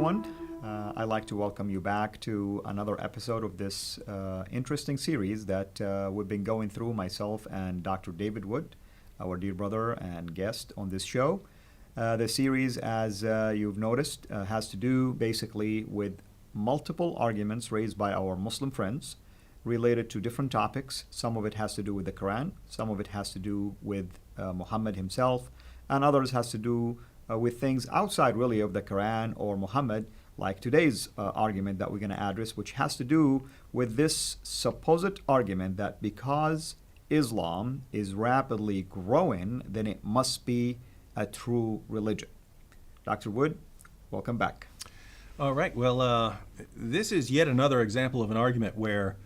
everyone. I'd like to welcome you back to another episode of this interesting series that we've been going through, myself and Dr. David Wood, our dear brother and guest on this show. The series, as you've noticed, has to do basically with multiple arguments raised by our Muslim friends related to different topics. Some of it has to do with the Quran, some of it has to do with Muhammad himself, and others has to do with things outside really of the Quran or Muhammad, like today's argument that we're going to address, which has to do with this supposed argument that because Islam is rapidly growing, then it must be a true religion. Dr. Wood, welcome back. All right. Well, this is yet another example of an argument where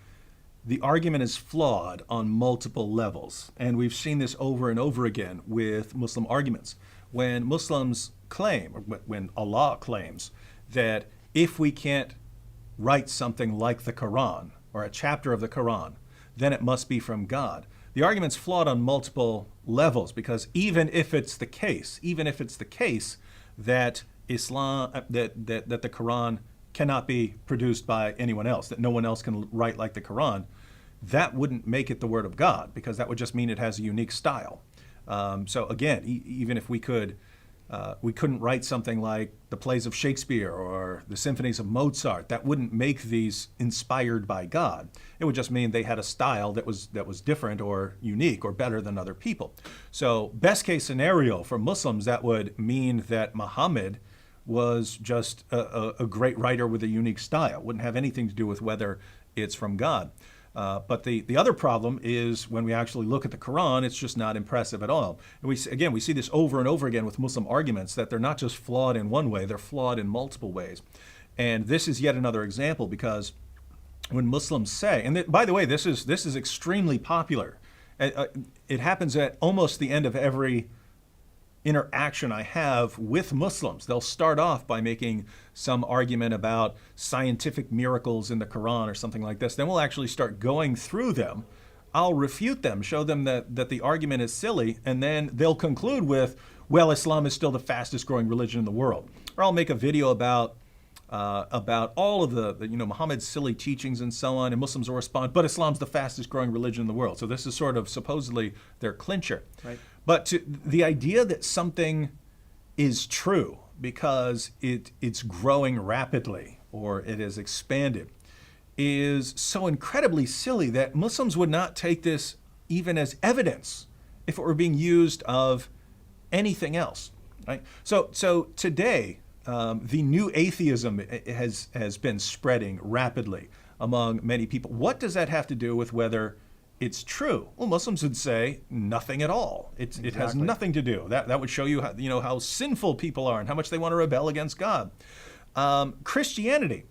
the argument is flawed on multiple levels. And we've seen this over and over again with Muslim arguments. When Muslims claim, or when Allah claims, that if we can't write something like the Quran or a chapter of the Quran, then it must be from God. The argument's flawed on multiple levels because even if it's the case that Islam, that the Quran cannot be produced by anyone else, that no one else can write like the Quran, that wouldn't make it the word of God, because that would just mean it has a unique style. So again, even if we couldn't write something like the plays of Shakespeare or the symphonies of Mozart, that wouldn't make these inspired by God. It would just mean they had a style that was different or unique or better than other people. So best case scenario for Muslims, that would mean that Muhammad was just a great writer with a unique style. Wouldn't have anything to do with whether it's from God. But the other problem is when we actually look at the Quran, it's just not impressive at all. And we see this over and over again with Muslim arguments, that they're not just flawed in one way, they're flawed in multiple ways. And this is yet another example, because when Muslims say, and by the way, this is extremely popular. It happens at almost the end of every interaction I have with Muslims. They'll start off by making some argument about scientific miracles in the Quran or something like this. Then we'll actually start going through them. I'll refute them, show them that the argument is silly, and then they'll conclude with, well, Islam is still the fastest growing religion in the world. Or I'll make a video about all of the Muhammad's silly teachings and so on, and Muslims will respond, but Islam's the fastest growing religion in the world. So this is sort of supposedly their clincher. Right. But the idea that something is true because it's growing rapidly or it has expanded is so incredibly silly that Muslims would not take this even as evidence if it were being used of anything else. Right? So today, the new atheism has been spreading rapidly among many people. What does that have to do with whether it's true? Well, Muslims would say nothing at all. It has nothing to do. That would show you how sinful people are and how much they want to rebel against God. Christianity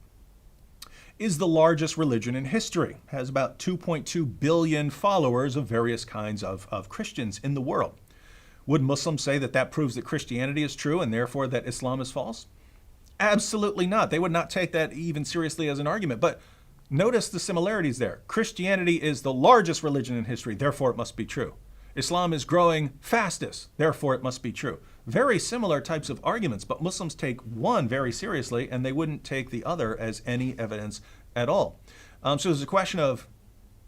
is the largest religion in history. Has about 2.2 billion followers of various kinds of Christians in the world. Would Muslims say that proves that Christianity is true and therefore that Islam is false? Absolutely not. They would not take that even seriously as an argument. But notice the similarities there. Christianity is the largest religion in history, therefore it must be true. Islam is growing fastest, therefore it must be true. Very similar types of arguments, but Muslims take one very seriously and they wouldn't take the other as any evidence at all. So there's a question of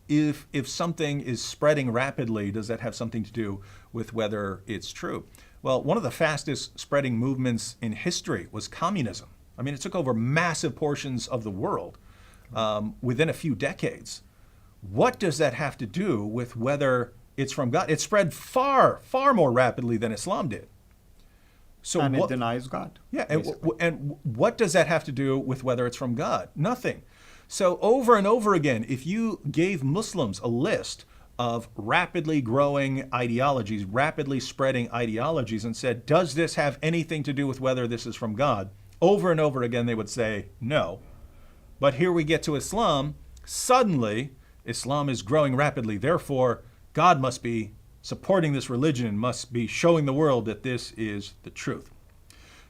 if something is spreading rapidly, does that have something to do with whether it's true? Well, one of the fastest spreading movements in history was communism. I mean, it took over massive portions of the world within a few decades. What does that have to do with whether it's from God? It spread far, far more rapidly than Islam did. So it denies God. Yeah, and what does that have to do with whether it's from God? Nothing. So over and over again, if you gave Muslims a list of rapidly growing ideologies, rapidly spreading ideologies, and said, does this have anything to do with whether this is from God? Over and over again, they would say no. But here we get to Islam. Suddenly, Islam is growing rapidly. Therefore, God must be supporting this religion, must be showing the world that this is the truth.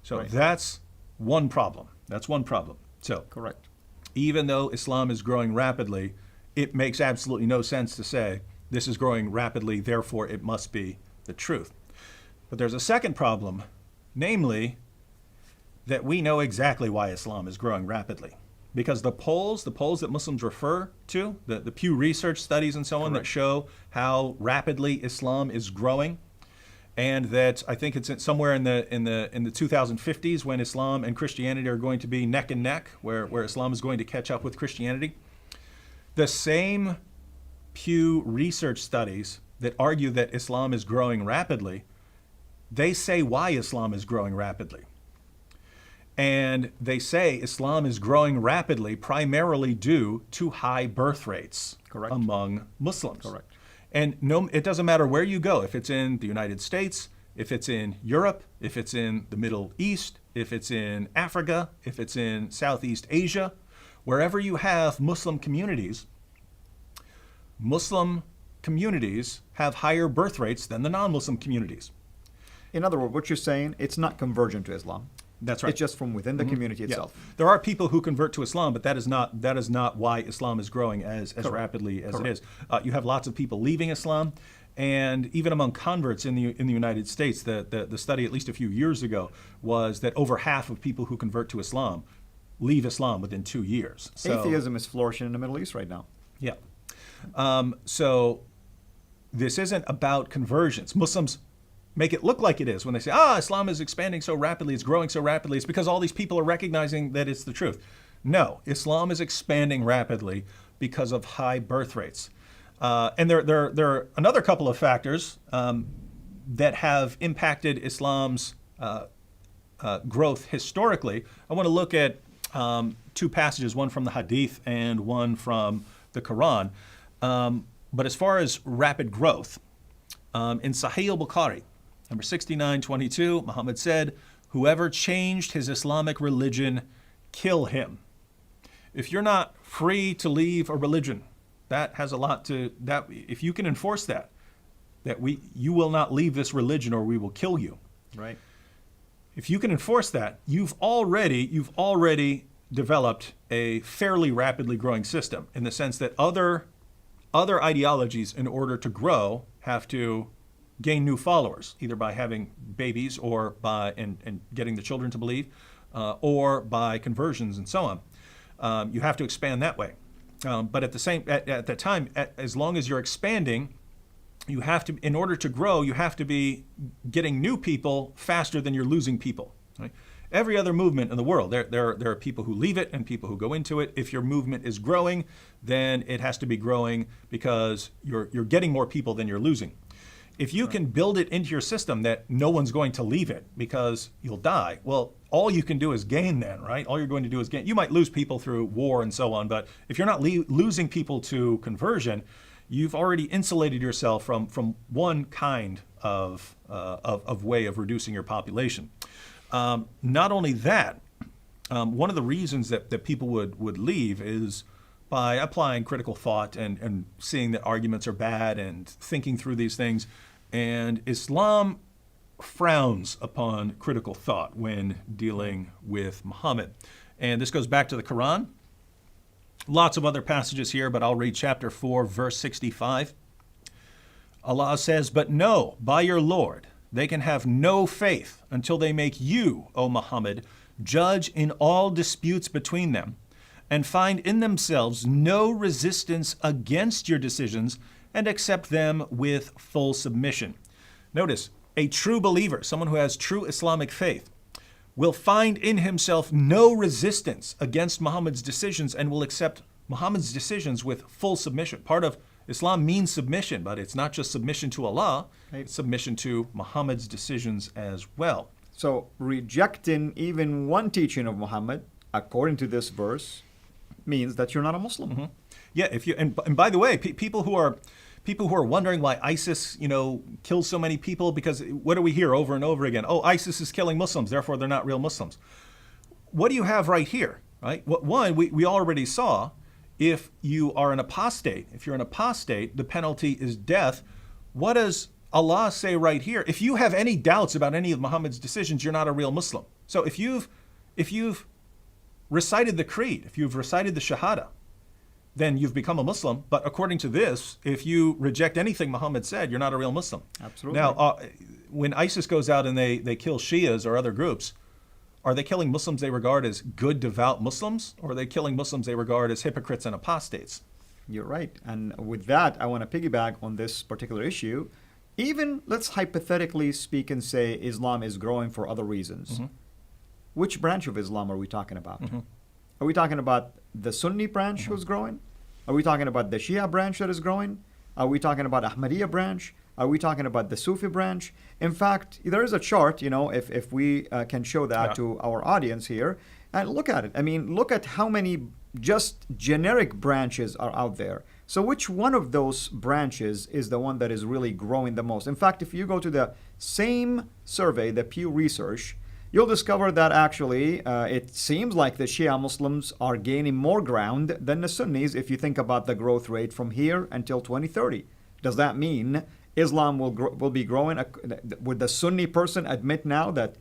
So That's one problem. That's one problem. So correct. Even though Islam is growing rapidly, it makes absolutely no sense to say this is growing rapidly, therefore it must be the truth. But there's a second problem, namely, that we know exactly why Islam is growing rapidly. Because the polls that Muslims refer to, the Pew Research studies and so on, that show how rapidly Islam is growing, and that I think it's somewhere in the 2050s when Islam and Christianity are going to be neck and neck, where Islam is going to catch up with Christianity. The same Pew Research studies that argue that Islam is growing rapidly, they say why Islam is growing rapidly. And they say Islam is growing rapidly primarily due to high birth rates among Muslims. Correct. And no, it doesn't matter where you go, if it's in the United States, if it's in Europe, if it's in the Middle East, if it's in Africa, if it's in Southeast Asia, wherever you have Muslim communities have higher birth rates than the non-Muslim communities. In other words, what you're saying, it's not convergent to Islam. That's right. It's just from within the community itself. Yeah. There are people who convert to Islam, but that is not why Islam is growing as rapidly as it is. You have lots of people leaving Islam, and even among converts in the United States, the study at least a few years ago was that over half of people who convert to Islam leave Islam within 2 years. So, atheism is flourishing in the Middle East right now. Yeah. So this isn't about conversions. Muslims make it look like it is when they say, Islam is expanding so rapidly, it's growing so rapidly. It's because all these people are recognizing that it's the truth. No, Islam is expanding rapidly because of high birth rates. And there are another couple of factors that have impacted Islam's growth historically. I want to look at two passages, one from the Hadith and one from the Quran. But as far as rapid growth, in Sahih al-Bukhari, number 6922, Muhammad said, "Whoever changed his Islamic religion, kill him." If you're not free to leave a religion, that has a lot to that. If you can enforce that you will not leave this religion or we will kill you. Right. If you can enforce that, you've already developed a fairly rapidly growing system, in the sense that other ideologies, in order to grow, have to gain new followers, either by having babies or by and getting the children to believe, or by conversions and so on. You have to expand that way. But at the time, as long as you're expanding, you have to, in order to grow, you have to be getting new people faster than you're losing people. Right? Every other movement in the world, there are people who leave it and people who go into it. If your movement is growing, then it has to be growing because you're getting more people than you're losing. If you can build it into your system that no one's going to leave it because you'll die, well, all you can do is gain then, right? All you're going to do is gain. You might lose people through war and so on, but if you're not losing people to conversion, you've already insulated yourself from one kind of way of reducing your population. Not only that, one of the reasons that people would leave is by applying critical thought and seeing that arguments are bad and thinking through these things. And Islam frowns upon critical thought when dealing with Muhammad. And this goes back to the Quran. Lots of other passages here, but I'll read chapter 4, verse 65. Allah says, "But no, by your Lord, they can have no faith until they make you, O Muhammad, judge in all disputes between them, and find in themselves no resistance against your decisions, and accept them with full submission." Notice, a true believer, someone who has true Islamic faith, will find in himself no resistance against Muhammad's decisions and will accept Muhammad's decisions with full submission. Part of Islam means submission, but it's not just submission to Allah, it's submission to Muhammad's decisions as well. So rejecting even one teaching of Muhammad, according to this verse, means that you're not a Muslim. Mm-hmm. Yeah, and by the way, people who are wondering why ISIS, kills so many people, because what do we hear over and over again? Oh, ISIS is killing Muslims, therefore they're not real Muslims. What do you have right here? Right? One, we already saw, if you are an apostate, the penalty is death. What does Allah say right here? If you have any doubts about any of Muhammad's decisions, you're not a real Muslim. So if you've recited the creed, if you've recited the Shahada, then you've become a Muslim. But according to this, if you reject anything Muhammad said, you're not a real Muslim. Absolutely. Now, when ISIS goes out and they kill Shias or other groups, Are they killing Muslims they regard as good, devout Muslims, or are they killing Muslims they regard as hypocrites and apostates? You're right. And with that, I want to piggyback on this particular issue. Even let's hypothetically speak and say Islam is growing for other reasons. Which branch of Islam are we talking about? Are we talking about the Sunni branch who's growing? Are we talking about the Shia branch that is growing? Are we talking about Ahmadiyya branch? Are we talking about the Sufi branch? In fact, there is a chart, if we can show that to our audience here, and look at it. I mean, look at how many just generic branches are out there. So which one of those branches is the one that is really growing the most? In fact, if you go to the same survey, the Pew Research, you'll discover that actually it seems like the Shia Muslims are gaining more ground than the Sunnis if you think about the growth rate from here until 2030. Does that mean Islam will be growing? Would the Sunni person admit now that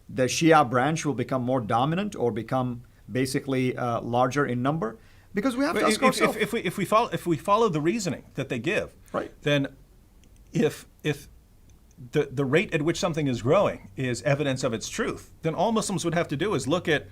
the Shia branch will become more dominant or become basically larger in number? Because we have to ask ourselves. If we follow the reasoning that they give, right, then if the rate at which something is growing is evidence of its truth, then all Muslims would have to do is look at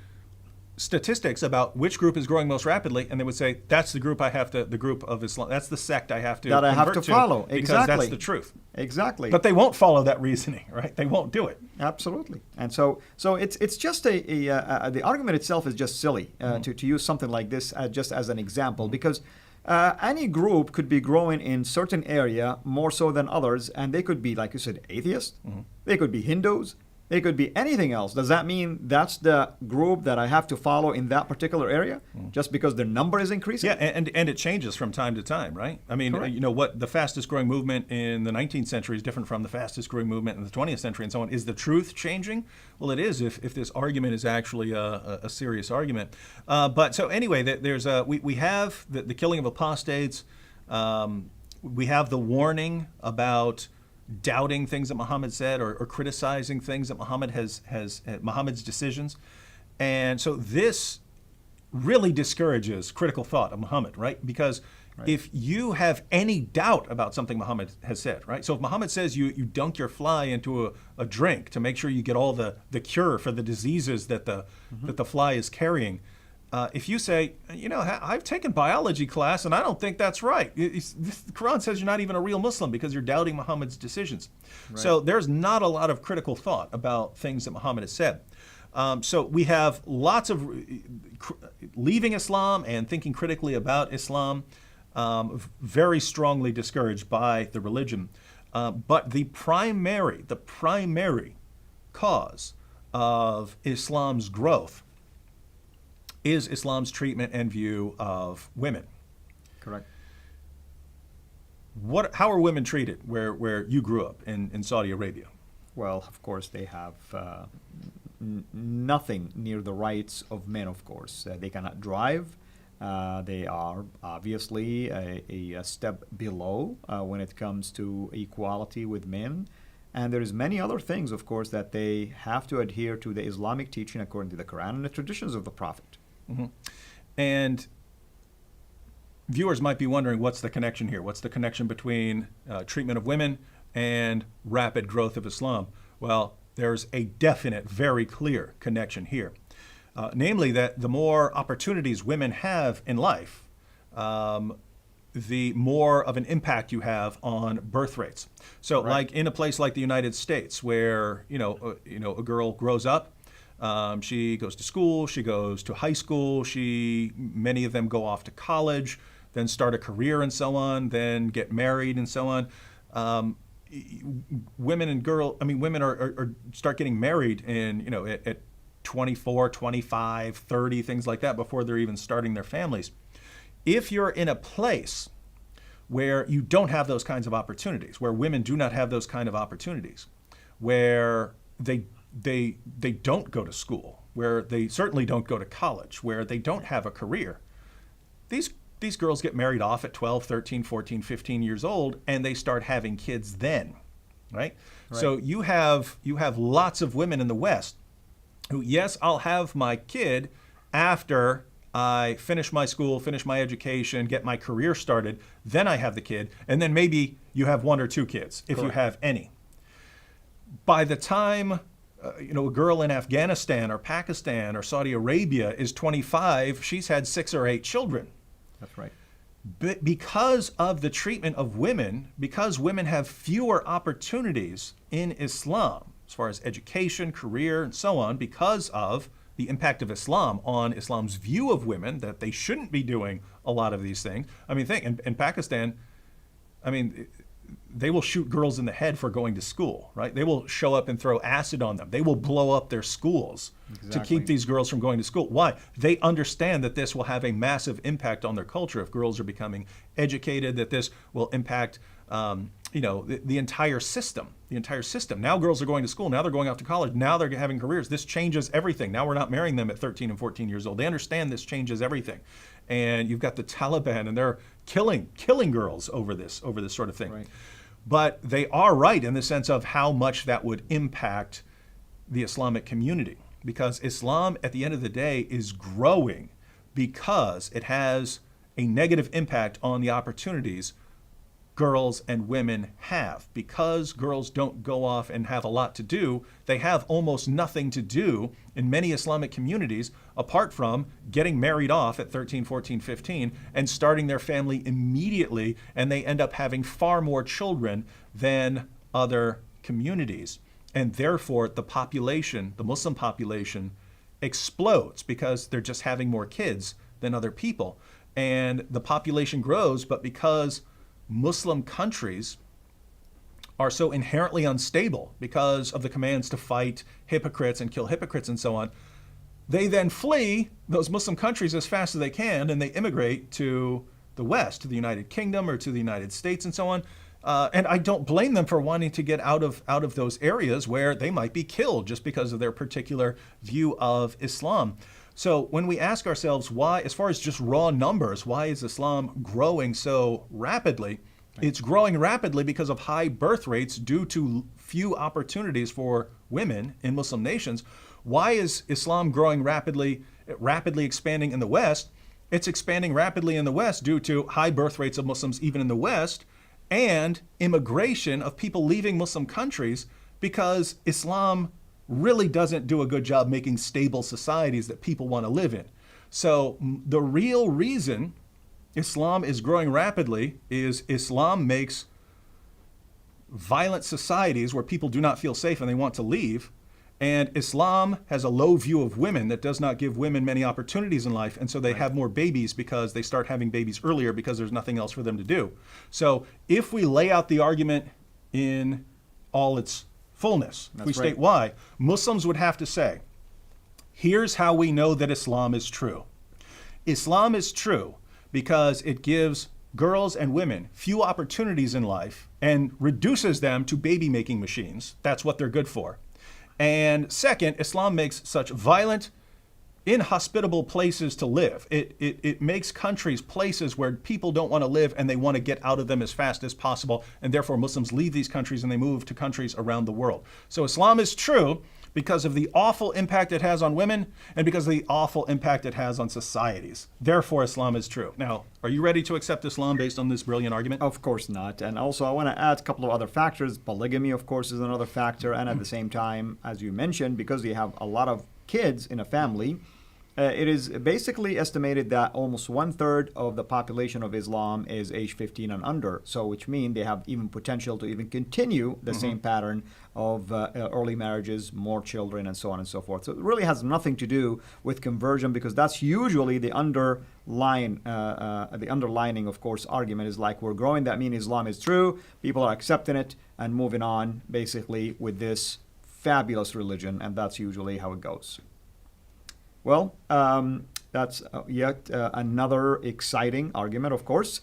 statistics about which group is growing most rapidly, and they would say, that's the group the group of Islam, that's the sect I have to that I have to follow. Because exactly. That's the truth. Exactly. But they won't follow that reasoning, right? They won't do it. Absolutely. And so it's just the argument itself is just silly to use something like this just as an example, because any group could be growing in certain area more so than others, and they could be, like you said, atheists. They could be Hindus. They could be anything else. Does that mean that's the group that I have to follow in that particular area just because their number is increasing? Yeah, and it changes from time to time, right? I mean, Correct. What the fastest growing movement in the 19th century is different from the fastest growing movement in the 20th century and so on. Is the truth changing? Well, it is if this argument is actually a serious argument. But so anyway, we have the killing of apostates. We have the warning about doubting things that Muhammad said or criticizing things that Muhammad has Muhammad's decisions. And so this really discourages critical thought of Muhammad, right? Because if you have any doubt about something Muhammad has said, right? So if Muhammad says you dunk your fly into a drink to make sure you get all the cure for the diseases that the fly is carrying, if you say, I've taken biology class and I don't think that's right. The Quran says you're not even a real Muslim because you're doubting Muhammad's decisions. Right. So there's not a lot of critical thought about things that Muhammad has said. So we have lots of leaving Islam and thinking critically about Islam, very strongly discouraged by the religion. But the primary cause of Islam's growth is Islam's treatment and view of women. Correct. How are women treated where you grew up in Saudi Arabia? Well, of course, they have nothing near the rights of men, of course. They cannot drive. They are obviously a step below when it comes to equality with men. And there's many other things, of course, that they have to adhere to the Islamic teaching according to the Quran and the traditions of the Prophet. And viewers might be wondering, what's the connection here? What's the connection between treatment of women and rapid growth of Islam? Well, there's a definite, very clear connection here. Namely that the more opportunities women have in life, the more of an impact you have on birth rates. So like in a place like the United States where, a girl grows up, she goes to school, she goes to high school, many of them go off to college, then start a career and so on, then get married and so on. Women are start getting married at 24, 25, 30, things like that before they're even starting their families. If you're in a place where you don't have those kinds of opportunities, where women do not have those kind of opportunities, where they don't go to school, where they certainly don't go to college, where they don't have a career, these girls get married off at 12, 13, 14, 15 years old, and they start having kids then, right? So you have lots of women in the West who, yes, I'll have my kid after I finish my school, finish my education, get my career started, then I have the kid, and then maybe you have one or two kids, if you have any. By the time a girl in Afghanistan or Pakistan or Saudi Arabia is 25, she's had 6 or 8 children. That's right. But because of the treatment of women, because women have fewer opportunities in Islam, as far as education, career, and so on, because of the impact of Islam on Islam's view of women, that they shouldn't be doing a lot of these things. I mean, think, in Pakistan, I mean, they will shoot girls in the head for going to school, right? They will show up and throw acid on them. They will blow up their schools to keep these girls from going to school. Why? They understand that this will have a massive impact on their culture if girls are becoming educated, that this will impact the entire system. The entire system. Now girls are going to school. Now they're going off to college. Now they're having careers. This changes everything. Now we're not marrying them at 13 and 14 years old. They understand this changes everything. And you've got the Taliban, and they're killing girls over this sort of thing. Right. But they are right in the sense of how much that would impact the Islamic community. Because Islam, at the end of the day, is growing because it has a negative impact on the opportunities girls and women have. Because girls don't go off and have a lot to do, they have almost nothing to do in many Islamic communities apart from getting married off at 13, 14, 15 and starting their family immediately, and they end up having far more children than other communities. And therefore, the population, the Muslim population, explodes because they're just having more kids than other people. And the population grows, but because Muslim countries are so inherently unstable because of the commands to fight hypocrites and kill hypocrites and so on, they then flee those Muslim countries as fast as they can, and they immigrate to the West, to the United Kingdom or to the United States and so on. And I don't blame them for wanting to get out of those areas where they might be killed just because of their particular view of Islam. So when we ask ourselves why, as far as just raw numbers, why is Islam growing so rapidly? Right. It's growing rapidly because of high birth rates due to few opportunities for women in Muslim nations. Why is Islam growing rapidly expanding in the West? It's expanding rapidly in the West due to high birth rates of Muslims even in the West, and immigration of people leaving Muslim countries because Islam really doesn't do a good job making stable societies that people want to live in. So the real reason Islam is growing rapidly is Islam makes violent societies where people do not feel safe and they want to leave. And Islam has a low view of women that does not give women many opportunities in life. And so they have more babies because they start having babies earlier because there's nothing else for them to do. So if we lay out the argument in all its fullness, if we state why, Muslims would have to say, here's how we know that Islam is true. Islam is true because it gives girls and women few opportunities in life and reduces them to baby-making machines. That's what they're good for. And second, Islam makes such violent, inhospitable places to live. It makes countries places where people don't want to live and they want to get out of them as fast as possible. And therefore, Muslims leave these countries and they move to countries around the world. So Islam is true because of the awful impact it has on women and because of the awful impact it has on societies. Therefore, Islam is true. Now, are you ready to accept Islam based on this brilliant argument? Of course not. And also, I want to add a couple of other factors. Polygamy, of course, is another factor. And at the same time, as you mentioned, because you have a lot of kids in a family, it is basically estimated that almost 1/3 of the population of Islam is age 15 and under. So, which means they have even potential to even continue the same pattern of early marriages, more children, and so on and so forth. So it really has nothing to do with conversion, because that's usually the underlining, of course, argument is like, we're growing, that means Islam is true, people are accepting it and moving on basically with this fabulous religion, and that's usually how it goes. Well, that's yet another exciting argument, of course.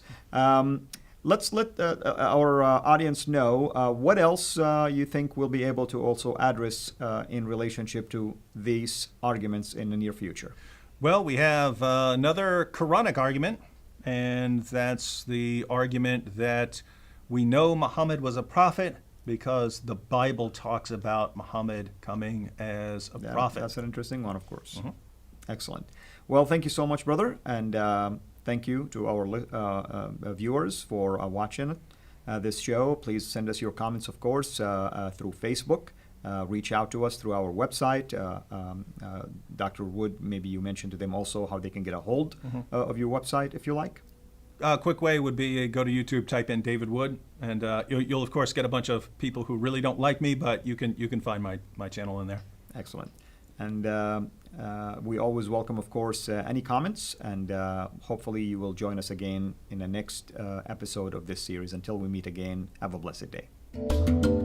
Let's let our audience know what else you think we'll be able to also address in relationship to these arguments in the near future. Well, we have another Quranic argument, and that's the argument that we know Muhammad was a prophet because the Bible talks about Muhammad coming as a prophet. That's an interesting one, of course. Excellent. Well, thank you so much, brother, and thank you to our viewers for watching this show. Please send us your comments, of course, through Facebook reach out to us through our website. Dr. Wood, maybe you mentioned to them also how they can get a hold of your website if you like. Quick way would be go to YouTube, type in David Wood, and you'll of course get a bunch of people who really don't like me, but you can find my channel in there. Excellent. And we always welcome, of course, any comments, and hopefully you will join us again in the next episode of this series. Until we meet again, have a blessed day.